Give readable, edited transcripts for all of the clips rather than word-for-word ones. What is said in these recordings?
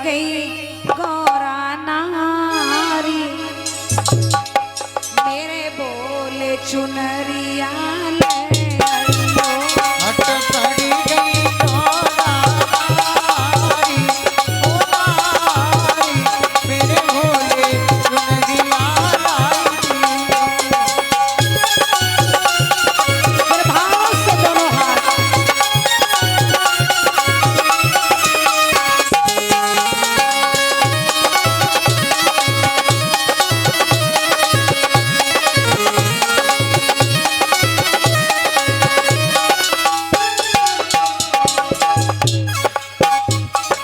गई गौरा नारी, मेरे बोले चुनरिया ले आइयो। हट पड़ी गई गौरा नारी, ओ नारी मेरे भोले चुनरिया लाई दियो। फिर भाव से दोनों हाथ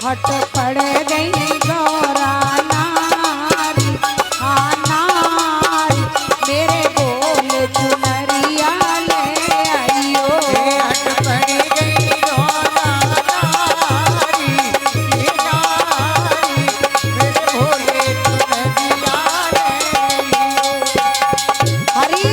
हट पड़ गई गौरा नारी, हाँ नारी मेरे बोले चुनरिया ले आइयो। हट पड़ी गई गौरा नारी, ये नारी मेरे भोले चुनरिया लाई दियो। हरि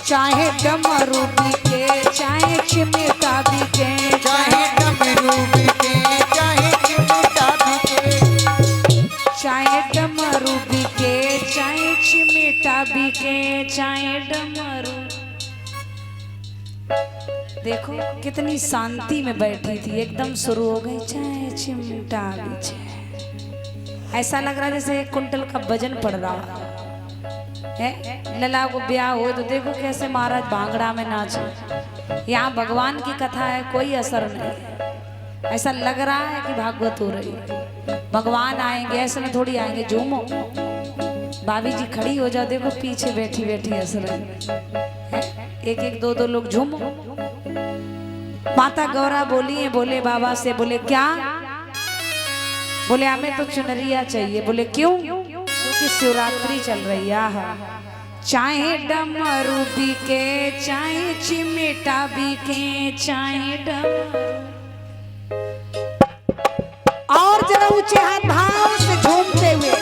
चाहे डमरू बिके चाहे चिमटा बिके, चाहे डमरू बिके चाहे चिमटा बिके, चाहे डमरू बिके चाहे चिमटा बिके, चाहे डमरू। देखो कितनी शांति में बैठी थी, एकदम शुरू हो गई चाहे चिमटा बिके। ऐसा लग रहा जैसे 1 कुंटल का वजन पड़ रहा है। लला को ब्याह हो तो देखो कैसे महाराज भांगड़ा में नाचे। यहाँ भगवान की कथा है, कोई असर नहीं। ऐसा लग रहा है कि भागवत हो रही है। भगवान आएंगे ऐसे में थोड़ी आएंगे, झूमो। भाभी जी खड़ी हो जाओ, देखो पीछे बैठी बैठी असर है। एक एक दो दो लोग झूमो। माता गौरा बोली है, बोले बाबा से, बोले क्या? बोले हमें तो चुनरिया चाहिए। बोले क्यों? क्योंकि शिवरात्रि चल रही है। चाहे डमरू बिके चाहे चिमटा बिके, चाहे डमरू। और जरा ऊंचे हाथ भाव से झूमते हुए,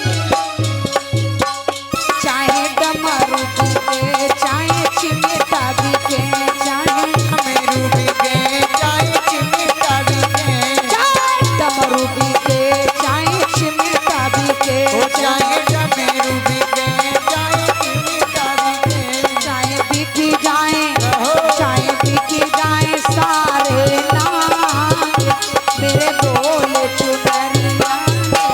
चाहे डमरू बिके चाहे चिमटा बिके, चाहे डमरू बिके चाहे चिमटा बिके, चाहे डमरू बिके चाहे चिमटा बिके, चाहे डमरू बिके चाहे चिमटा बिके, चाहे बिकी जाए चाहे बिकी जाए सारे नाग, मेरे बोले चुनरिया ले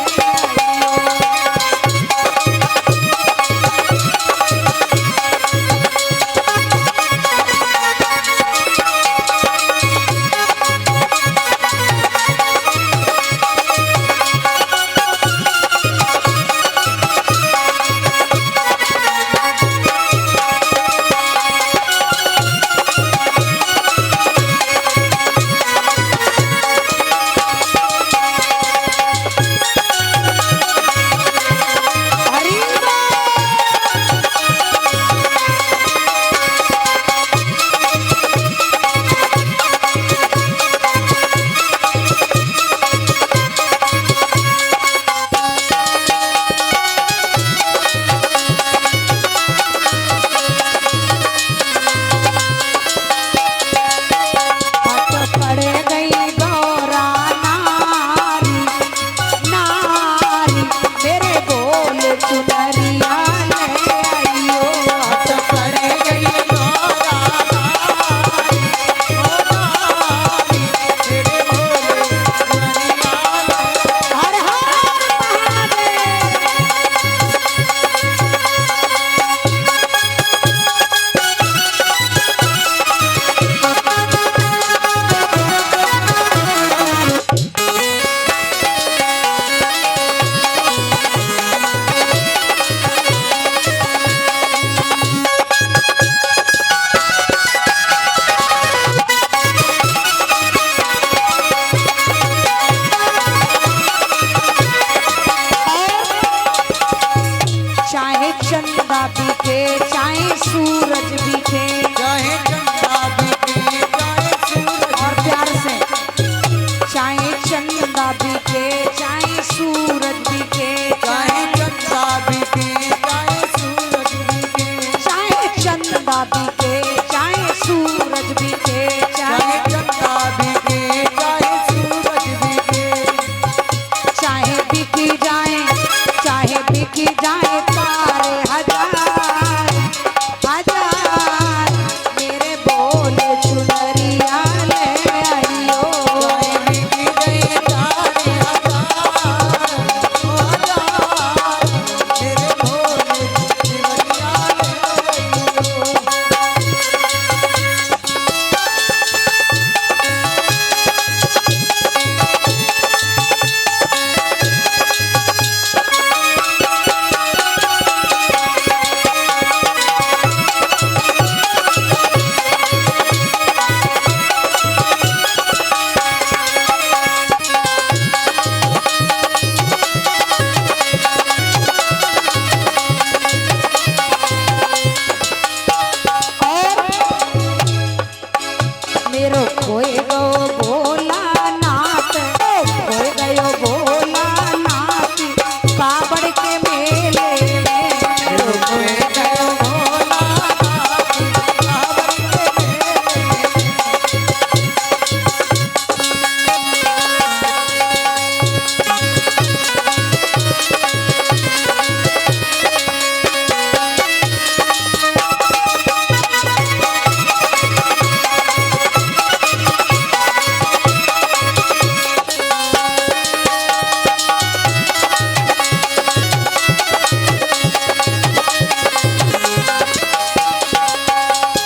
बिके चाहे सूरज बिके चाहे चंदा बिके चाहे सूरज बिके चाहे चंदा बिके चाहे सूरज बिके चाहे चंदा बिके चाहे सूरज बिके चाहे बिकी जाए तारे हजार हजार मेरे बोले चुनरिया ले आइयो चाहे बिकी गए तारे हजार मेरे भोले चुनरिया ले आइयो। मेरो खोए गो भोला नाथ खोए गयो भोला नाथ कावड़ के मेले में मेरो खोए गयो भोला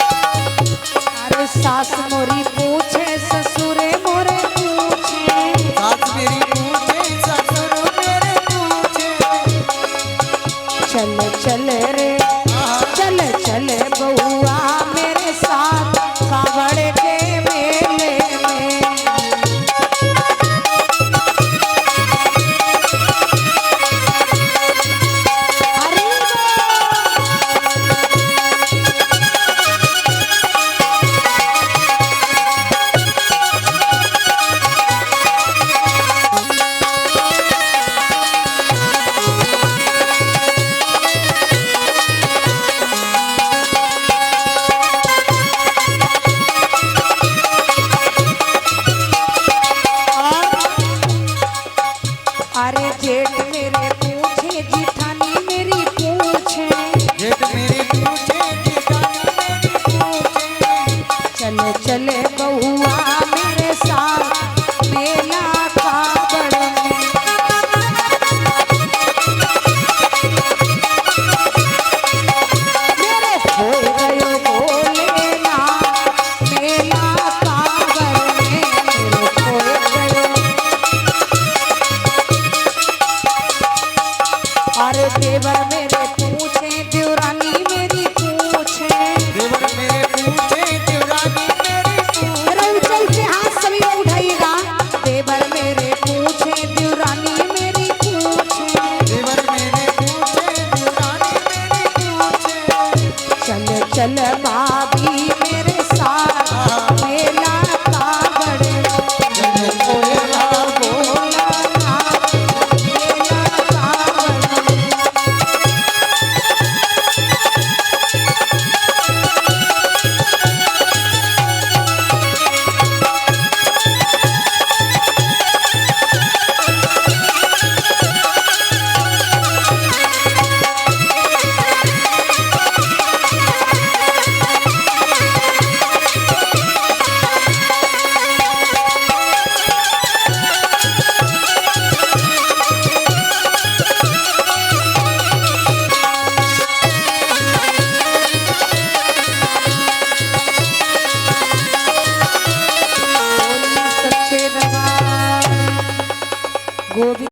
अरे सास मोरी पूछे ससुरे मोरे पूछे सास मेरी पूछे ससुर मेरे पूछे चल चल रे चल चल बउआ मेरे साथ कावड़ के मेले में अरे अरे जेठ मेरे पूछे जिठानी मेरी पूछे जेठ मेरी पूछे जेठानी मेरी पूछे चले चले बहुआ मेरे साथ मेला कावड़ में मेरे खोए गयो भोले नाथ मेला कावड़ में मेरे खोए गयो अरे देवर मेरे पूछे देवरानी मेरी पूछे देवर मेरे पूछे देवरानी मेरी पूछे रउचल से हाथ सभी लोग उठाइएगा देवर मेरे पूछे देवरानी मेरी पूछे देवर मेरे पूछे देवरानी मेरी पूछे चल चल भाभी मेरे साथ मेला कावड़ चल कोयला भोला नाथ मेला कावड़ गोविंद।